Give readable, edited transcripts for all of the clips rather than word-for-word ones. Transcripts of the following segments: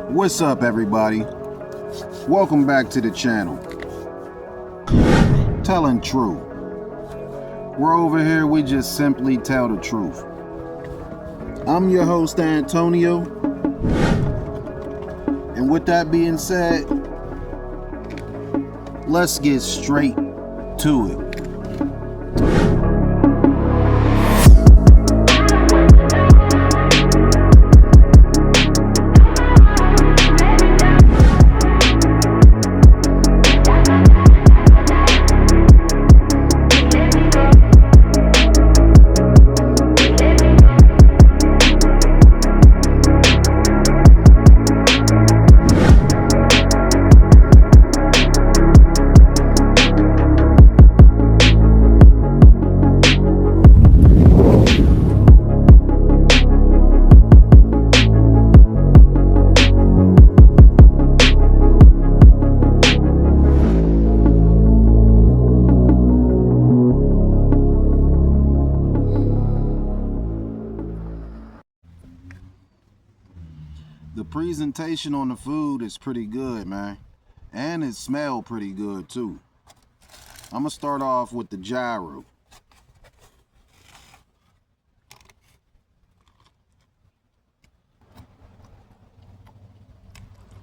What's up, everybody? Welcome back to the channel. Telling True. We're over here, we just simply tell the truth. I'm your host, Antonio. And with that being said, let's get straight to it. The presentation on the food is pretty good, man. And it smells pretty good too. I'm gonna start off with the gyro.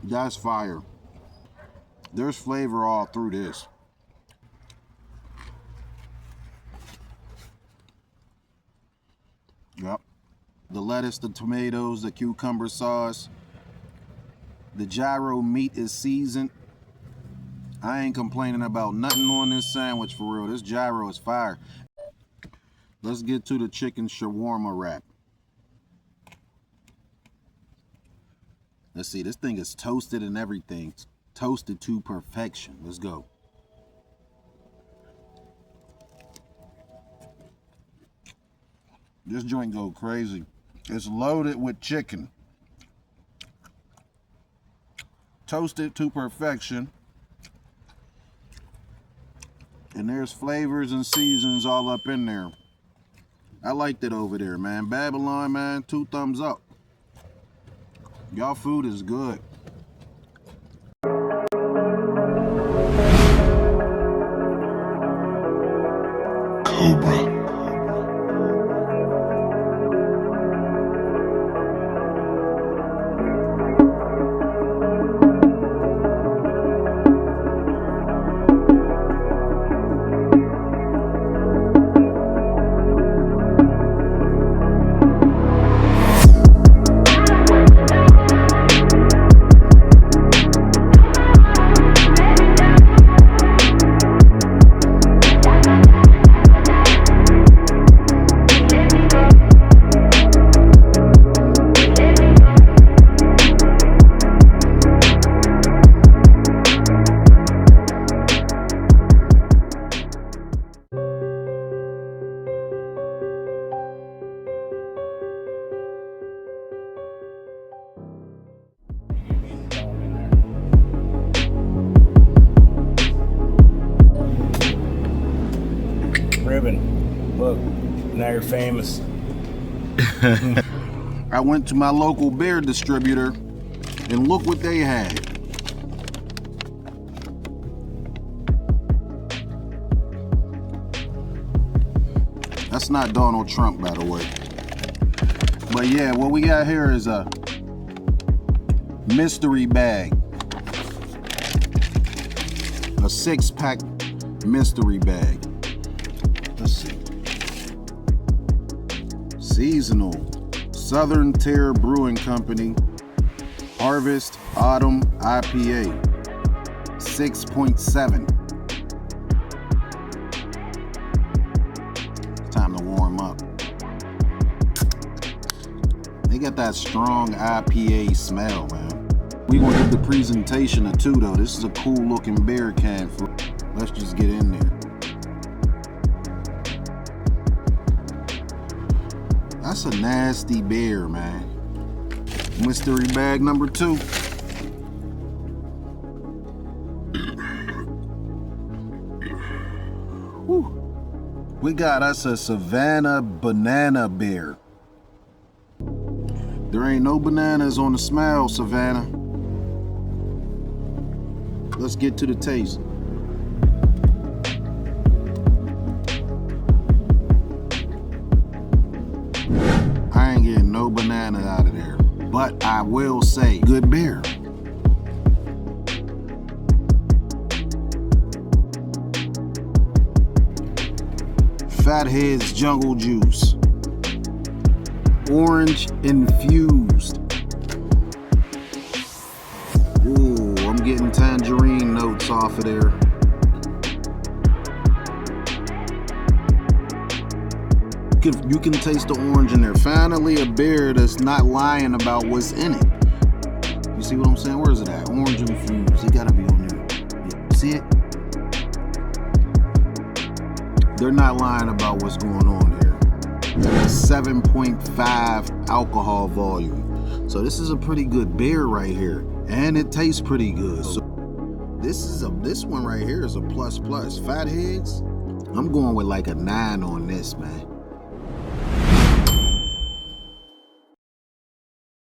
That's fire. There's flavor all through this. Yep. The lettuce, the tomatoes, the cucumber sauce. The gyro meat is seasoned. I ain't complaining about nothing on this sandwich for real. This gyro is fire. Let's get to the chicken shawarma wrap. Let's see, this thing is toasted and everything. Toasted to perfection. Let's go. This joint go crazy. It's loaded with chicken. Toasted to perfection. And there's flavors and seasons all up in there. I liked it over there, man. Babylon, man, 2 thumbs up. Y'all food is good. Cobra. Ribbon. Look, now you're famous. I went to my local beer distributor and look what they had. That's not Donald Trump, by the way. But yeah, what we got here is a mystery bag. A 6-pack mystery bag. Let's see. Seasonal. Southern Tier Brewing Company. Harvest Autumn IPA. 6.7. Time to warm up. They got that strong IPA smell, man. We gonna give the presentation a 2 though. This is a cool looking beer can. Let's just get in there. That's a nasty beer, man. Mystery bag number 2. Whew. We got us a Savannah banana beer. There ain't no bananas on the smell, Savannah. Let's get to the taste. I ain't getting no banana out of there, but I will say, good beer. Fathead's Jungle Juice. Orange infused. Ooh, I'm getting tangerine notes off of there. You can taste the orange in there. Finally, a beer that's not lying about what's in it. You see what I'm saying? Where is it at? Orange infused. It gotta be on there. Yeah. See it? They're not lying about what's going on here. It's 7.5 alcohol volume. So this is a pretty good beer right here. And it tastes pretty good. So this one right here is a plus plus. Fatheads, I'm going with like a 9 on this, man.